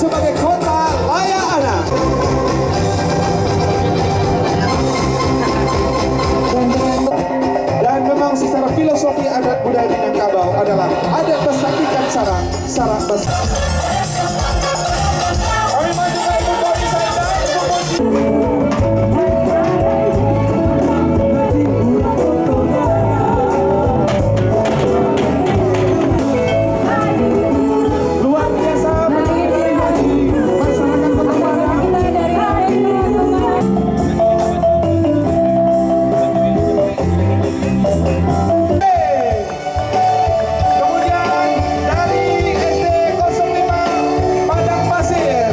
sebagai kota layak anak. Dan memang secara filosofi adat budaya Minangkabau adalah adat bersatikan sarang, sarang besar. Kami majukan untuk luar biasa. Kemudian dari SD 05 Padang Pasir.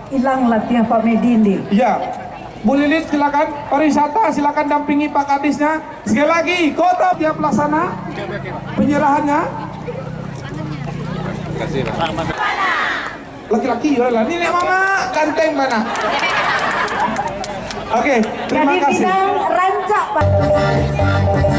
Hilang latihan Pak Medindi. Ya, Bu Lilis silakan, pariwisata silakan dampingi Pak Kadisnya. Sekali lagi, kota tiap pelaksana penyerahannya. Laki-laki ya lah, ini mama ganteng mana? Oke, terima Jadi kasih. bidang rancak Pak.